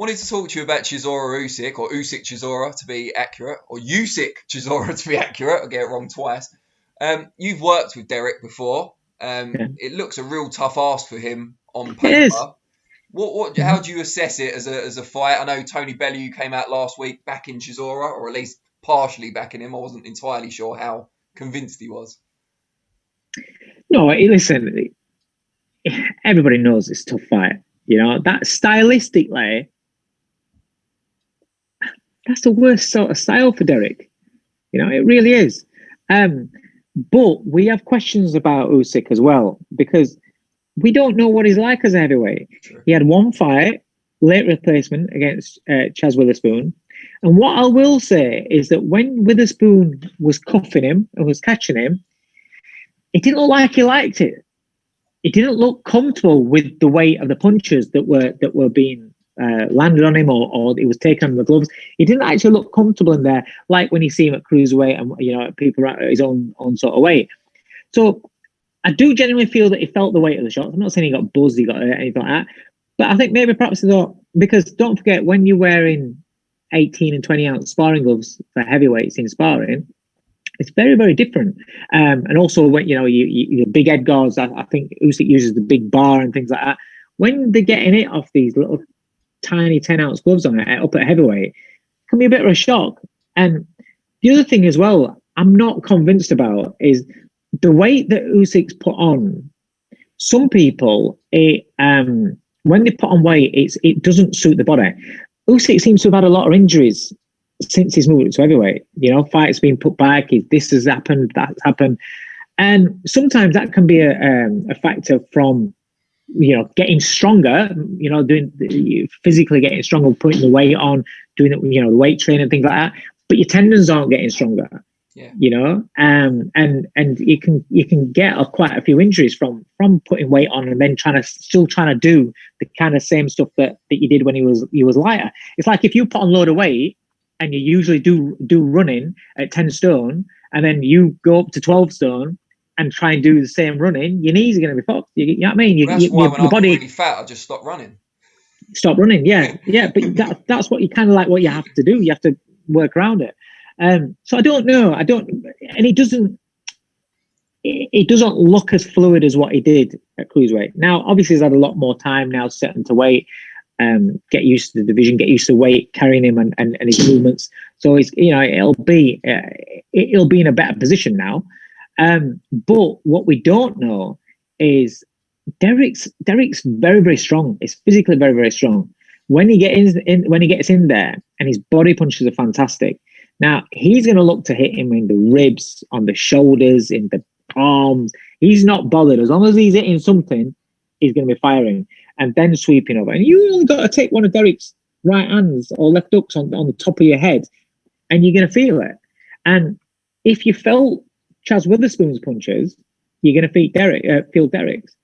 Wanted to talk to you about Chisora Usyk, or Usyk Chisora to be accurate, or Usyk Chisora to be accurate. I get it wrong twice. You've worked with Dereck before. Yeah. It looks a real tough ask for him on It is. paper. How do you assess it as a fight? I know Tony Bellew came out last week backing Chisora, or at least partially backing him. I wasn't entirely sure how convinced he was. No, listen, everybody knows it's a tough fight. You know, that stylistically, that's the worst sort of style for Dereck. You know, it really is. But we have questions about Usyk as well, because we don't know what he's like as a heavyweight. Sure. He had one fight, late replacement against Chaz Witherspoon. And what I will say is that when Witherspoon was cuffing him and was catching him, it didn't look like he liked it. It didn't look comfortable with the weight of the punches that were being landed on him, or it was taken on the gloves. He didn't actually look comfortable in there, like when you see him at cruiserweight and, you know, people are at his own sort of weight. So I do genuinely feel that he felt the weight of the shots. I'm not saying he got buzzed, he got anything like that, but I think maybe perhaps he thought, because don't forget, when you're wearing 18 and 20 ounce sparring gloves for heavyweights in sparring, it's very, very different. And also, when you know, you big head guards, I think Usyk uses the big bar and things like that. When they're getting it off these little tiny 10 ounce gloves on it up at heavyweight, it can be a bit of a shock. And the other thing as well, I'm not convinced about is the weight that Usyk's put on. Some people, when they put on weight, it doesn't suit the body. Usyk seems to have had a lot of injuries since he's moved to heavyweight. You know, fights being put back, this has happened, that's happened. And sometimes that can be a factor from, you know, getting stronger, you know, physically getting stronger, putting the weight on, doing it, you know, the weight training, things like that. But your tendons aren't getting stronger. Yeah. You know, and you can get quite a few injuries from putting weight on and then still trying to do the kind of same stuff that you did when you was lighter. It's like if you put on a load of weight and you usually do running at 10 stone, and then you go up to 12 stone and try and do the same running, your knees are going to be fucked. You know what I mean? That's why when I'm really fat, I just stop running. Stop running, yeah. But that's what you kind of like. What you have to do, you have to work around it. So I don't know. And it doesn't look as fluid as what he did at cruiserweight. Now, obviously, he's had a lot more time now setting to weight, get used to the division, get used to weight carrying him and his movements. So it's, you know, it'll be in a better position now. But what we don't know is Dereck's very, very strong. He's physically very, very strong. When he gets in there, and his body punches are fantastic. Now, he's going to look to hit him in the ribs, on the shoulders, in the arms. He's not bothered. As long as he's hitting something, he's going to be firing and then sweeping over. And you only got to take one of Dereck's right hands or left hooks on the top of your head, and you're going to feel it. And if you felt Chaz Witherspoon's punches, you're going to feel Dereck's.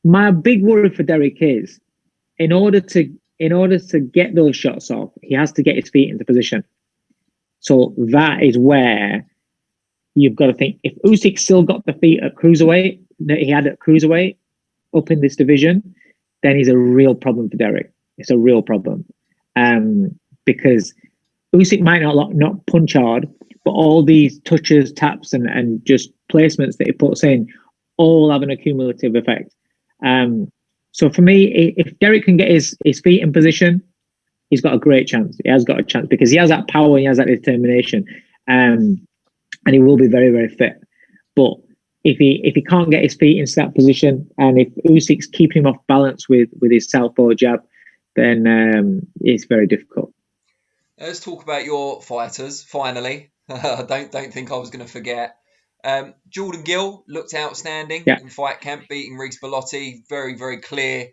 My big worry for Dereck is, in order to get those shots off, he has to get his feet into position. So that is where you've got to think, if Usyk still got the feet at cruiserweight that he had at cruiserweight up in this division, then he's a real problem for Dereck. It's a real problem. Because Usyk might not punch hard, but all these touches, taps, and just placements that he puts in all have an accumulative effect. So for me, if Dereck can get his feet in position, he's got a great chance. He has got a chance because he has that power, he has that determination, and he will be very, very fit. But if he can't get his feet into that position, and if Usyk's keeping him off balance with his southpaw jab, then it's very difficult. Let's talk about your fighters. Finally, I don't think I was going to forget. Jordan Gill looked outstanding in fight camp, beating Reece Bellotti. Very, very clear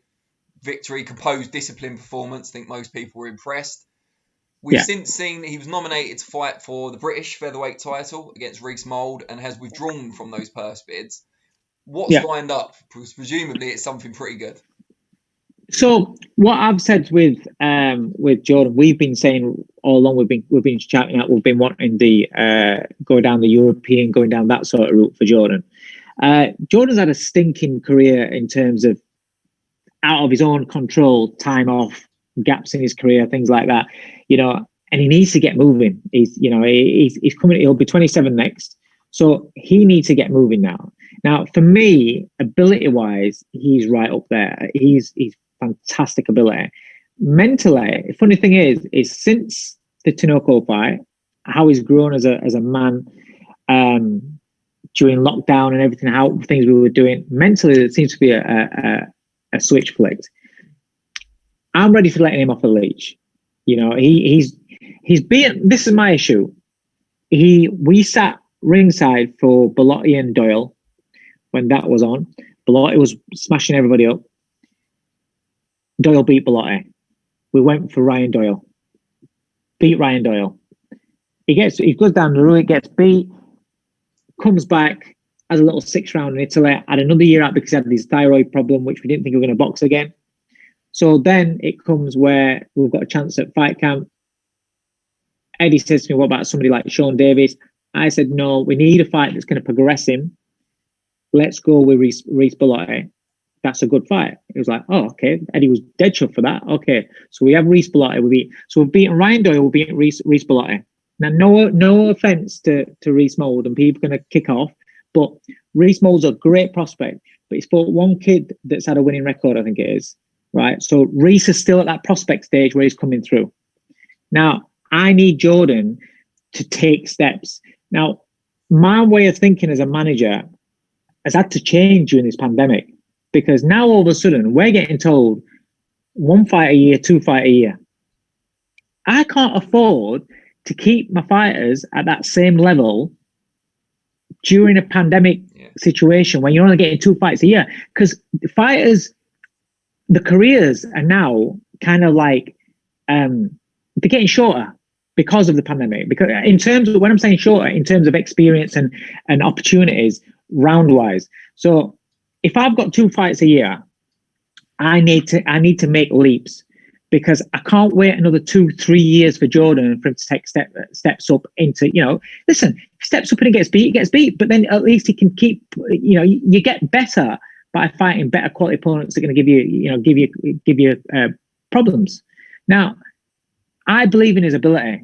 victory, composed, disciplined performance. I think most people were impressed. We've since seen he was nominated to fight for the British featherweight title against Reece Mould and has withdrawn from those purse bids. What's lined up? Because presumably it's something pretty good. So what I've said with Jordan, we've been saying all along, we've been shouting out, we've been wanting the go down the European, going down that sort of route for Jordan. Jordan's had a stinking career in terms of out of his own control, time off, gaps in his career, things like that, and he needs to get moving. He's coming, he'll be 27 next. So he needs to get moving now. Now, for me, ability-wise, he's right up there. He's fantastic ability. Mentally, the funny thing is since the Tinoco fight, how he's grown as a man during lockdown and everything, how things we were doing. Mentally, there seems to be a switch flicked. I'm ready for letting him off the leash. He's being. This is my issue. We sat ringside for Bellotti and Doyle when that was on. Bellotti was smashing everybody up. Doyle beat Bellotti. We went for Ryan Doyle. Beat Ryan Doyle. He goes down the road, gets beat, comes back, has a little 6th round in Italy, had another year out because he had this thyroid problem, which we didn't think we were going to box again. So then it comes where we've got a chance at fight camp. Eddie says to me, what about somebody like Sean Davis? I said, no, we need a fight that's going to progress him. Let's go with Reece Bellotti. That's a good fight. It was like, oh, okay. Eddie was dead shut for that. Okay. So we have Reece Bellotti. So we've beaten Ryan Doyle, we've beaten Reece Bellotti. Now, no offense to Reece Mould, and people are going to kick off, but Reece Mould's a great prospect, but he's fought one kid that's had a winning record, I think it is, right? So Reece is still at that prospect stage where he's coming through. Now, I need Jordan to take steps. Now, my way of thinking as a manager has had to change during this pandemic, because now all of a sudden we're getting told 1 fight a year, 2 fight a year. I can't afford to keep my fighters at that same level during a pandemic situation when you're only getting 2 fights a year, because fighters, the careers are now kind of like they're getting shorter because of the pandemic. Because in terms of, when I'm saying shorter, in terms of experience and opportunities round wise. So if I've got 2 fights a year, I need to make leaps, because I can't wait another 2-3 years for Jordan for him to take steps up into, listen, if he steps up and he gets beat, but then at least he can keep, you get better by fighting better quality opponents that are going to give you problems. Now, I believe in his ability.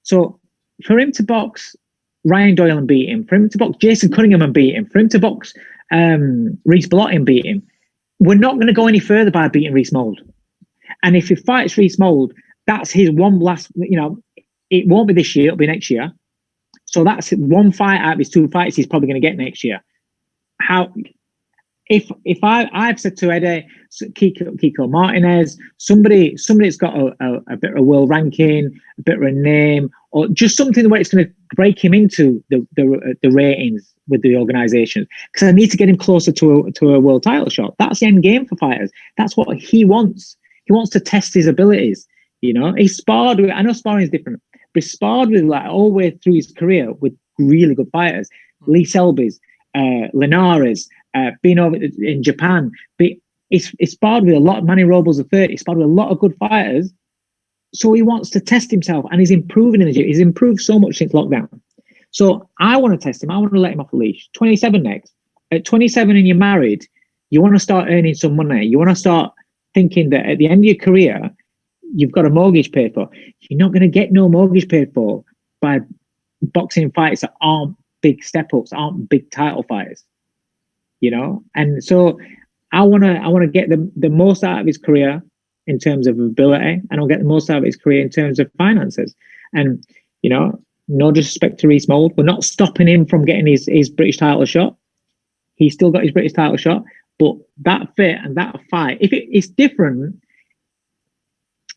So for him to box Ryan Doyle and beat him, for him to box Jason Cunningham and beat him, for him to box Reece Bellotti and beat him, we're not going to go any further by beating Reece Mould. And if he fights Reece Mould, that's his one last, it won't be this year, it'll be next year. So that's 1 fight out of his 2 fights he's probably going to get next year. If I've said to Eddie, Kiko Martinez, somebody that's got a bit of a world ranking, a bit of a name, or just something where it's going to break him into the ratings with the organisation, because I need to get him closer to a world title shot. That's the end game for fighters. That's what he wants. He wants to test his abilities. He sparred with, I know sparring is different, but he sparred with, like, all the way through his career with really good fighters. Lee Selby's, Linares, been over in Japan. But he's sparred with a lot of Manny Robles III. He's sparred with a lot of good fighters. So he wants to test himself, and he's improving in the gym. He's improved so much since lockdown. So I want to test him. I want to let him off the leash. 27 next. At 27 and you're married, you want to start earning some money. You want to start thinking that at the end of your career, you've got a mortgage paid for. You're not going to get no mortgage paid for by boxing fights that aren't big step-ups, aren't big title fights. And so I want to get the most out of his career in terms of ability, and I'll get the most out of his career in terms of finances. And, no disrespect to Reece Mould, we're not stopping him from getting his British title shot. He's still got his British title shot, but that fit and that fight, if it's different,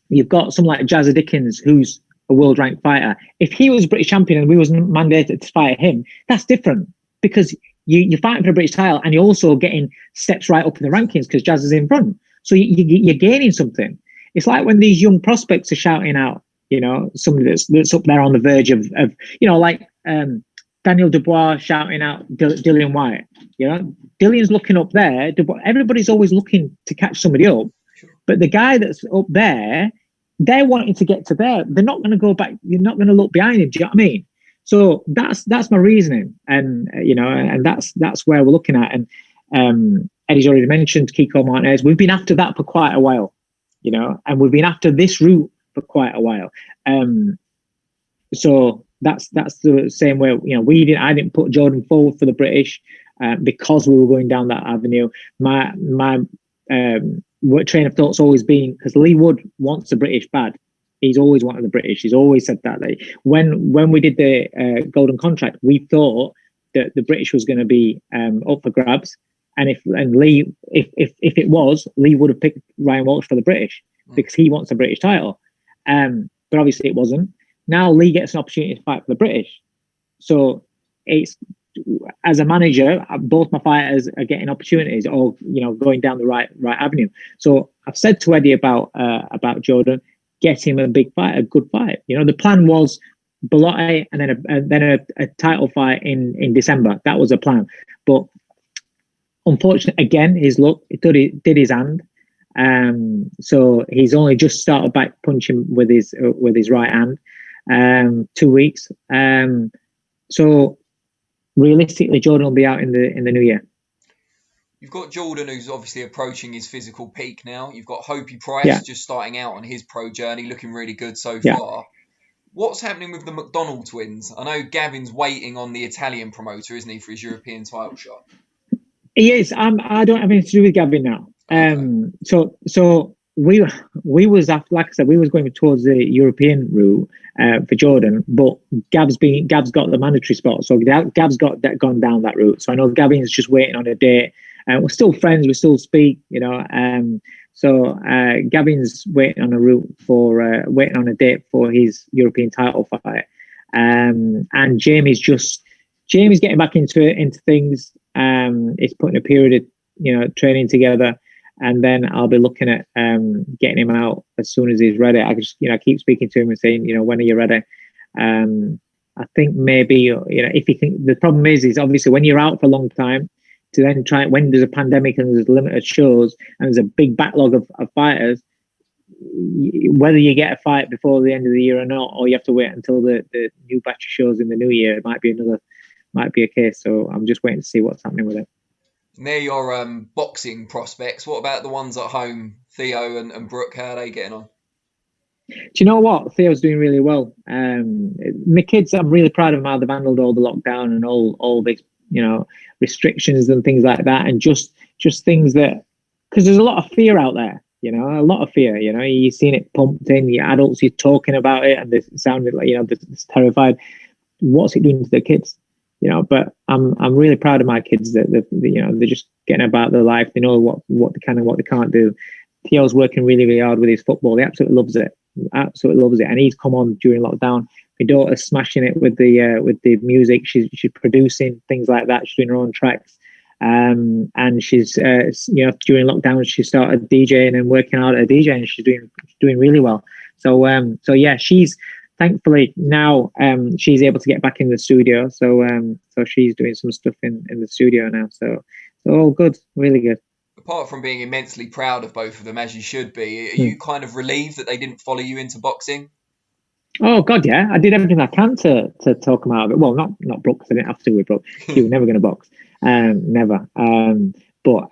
you've got someone like Jazza Dickens, who's a world ranked fighter. If he was British champion and we was mandated to fight him, that's different, because you're fighting for a British title and you're also getting steps right up in the rankings because Jazz is in front. So you're gaining something. It's like when these young prospects are shouting out, somebody that's up there on the verge of like Daniel Dubois shouting out Dillian White. Dillian's looking up there. Everybody's always looking to catch somebody up. But the guy that's up there, they're wanting to get to there. They're not going to go back. You're not going to look behind him. Do you know what I mean? So that's my reasoning, and and that's where we're looking at. And Eddie's already mentioned Kiko Martinez. We've been after that for quite a while. and we've been after this route for quite a while. So that's the same way. I didn't put Jordan forward for the British because we were going down that avenue. My train of thought's always been, because Lee Wood wants the British bad. He's always wanted the British. He's always said that. Like, when we did the golden contract, we thought that the British was going to be up for grabs, and if it was, Lee would have picked Ryan Walsh for the British because he wants a British title. But obviously it wasn't. Now Lee gets an opportunity to fight for the British. So it's, as a manager, both my fighters are getting opportunities, or going down the right avenue. So I've said to Eddie about Jordan, get him a big fight, a good fight. The plan was Belotti and then a title fight in December. That was a plan, but unfortunately, again, his luck did his hand. So he's only just started back punching with his right hand. 2 weeks. So realistically, Jordan will be out in the new year. You've got Jordan, who's obviously approaching his physical peak now. You've got Hopey Price just starting out on his pro journey, looking really good so far. What's happening with the McDonnell twins? I know Gavin's waiting on the Italian promoter, isn't he, for his European title shot? He is. I don't have anything to do with Gavin now. Okay. So we was, after, like I said, we was going towards the European route for Jordan, but Gav's got the mandatory spot, so Gav's gone down that route. So I know Gavin's just waiting on a date. We're still friends, we still speak, So Gavin's waiting on a date for his European title fight, and Jamie's getting back into things. He's putting a period of training together. And then I'll be looking at getting him out as soon as he's ready. I just, keep speaking to him and saying, when are you ready? I think maybe, if you think, the problem is obviously when you're out for a long time, to then try, when there's a pandemic and there's limited shows and there's a big backlog of fighters, whether you get a fight before the end of the year or not, or you have to wait until the new batch of shows in the new year, it might be a case. So I'm just waiting to see what's happening with it. And they're your boxing prospects. What about the ones at home, Theo and Brooke? How are they getting on? Do you know what? Theo's doing really well. My kids, I'm really proud of them how they've handled all the lockdown and all the restrictions and things like that, and just things that, because there's a lot of fear out there. A lot of fear. You've seen it pumped in. The adults, you're talking about it, and they sounded like they're terrified. What's it doing to the kids? But I'm really proud of my kids that they're just getting about their life. They know what they can and what they can't do. Theo's working really, really hard with his football. He absolutely loves it. And he's come on during lockdown. My daughter's smashing it with the music. She's producing things like that. She's doing her own tracks. And she's during lockdown she started DJing and working out at a DJ, and she's doing really well. So yeah, she's. Thankfully now she's able to get back in the studio, so she's doing some stuff in the studio now. So all good, really good. Apart from being immensely proud of both of them, as you should be, are you kind of relieved that they didn't follow you into boxing? Oh God, yeah, I did everything I can to talk them out of it. Well, not Brooke, because I didn't have to with Brooke. She was never going to box, never. But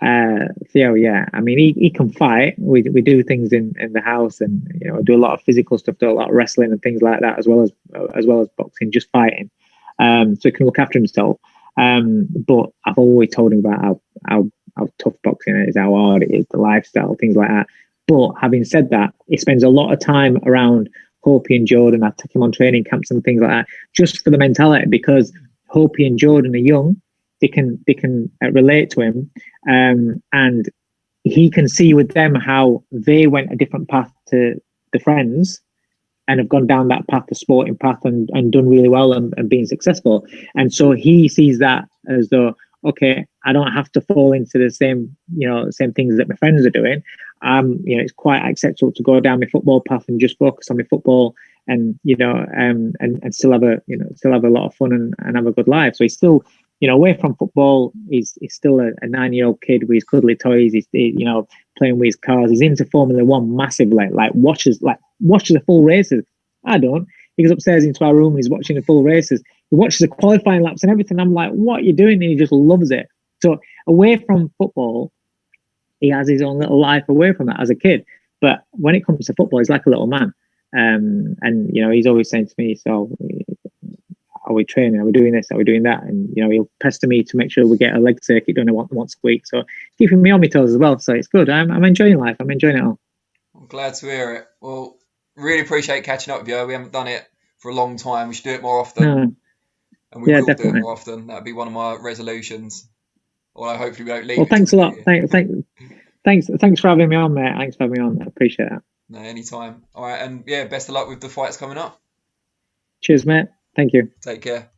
Theo, yeah, I mean, he can fight. We do things in the house, and do a lot of physical stuff, do a lot of wrestling and things like that, as well as boxing, just fighting. So he can look after himself. But I've always told him about how tough boxing is, how hard it is, the lifestyle, things like that. But having said that, he spends a lot of time around Hopey and Jordan. I take him on training camps and things like that, just for the mentality, because Hopey and Jordan are young. They can relate to him, and he can see with them how they went a different path to the friends and have gone down that path, the sporting path, and done really well and been successful. And so he sees that as though, okay, I don't have to fall into the same things that my friends are doing. It's quite acceptable to go down my football path and just focus on my football, and and still have a lot of fun and have a good life. So he's still, away from football, he's still a 9-year-old kid with his cuddly toys. He's playing with his cars. He's into Formula One massively. Watches the full races. I don't. He goes upstairs into our room. He's watching the full races. He watches the qualifying laps and everything. I'm like, what are you doing? And he just loves it. So away from football, he has his own little life away from that as a kid. But when it comes to football, he's like a little man. And you know, he's always saying to me, "So, are we training? Are we doing this? Are we doing that?" And you know, he'll pester me to make sure we get a leg circuit done once a week. So keeping me on my toes as well. So it's good. I'm enjoying life. I'm enjoying it all. I'm glad to hear it. Well, really appreciate catching up with you. We haven't done it for a long time. We should do it more often. No. And we will definitely do it more often. That'd be one of my resolutions. Although hopefully we don't leave. Well, thanks a lot. Thanks for having me on, mate. Thanks for having me on. I appreciate that. No, anytime. All right, and yeah, best of luck with the fights coming up. Cheers, mate. Thank you. Take care.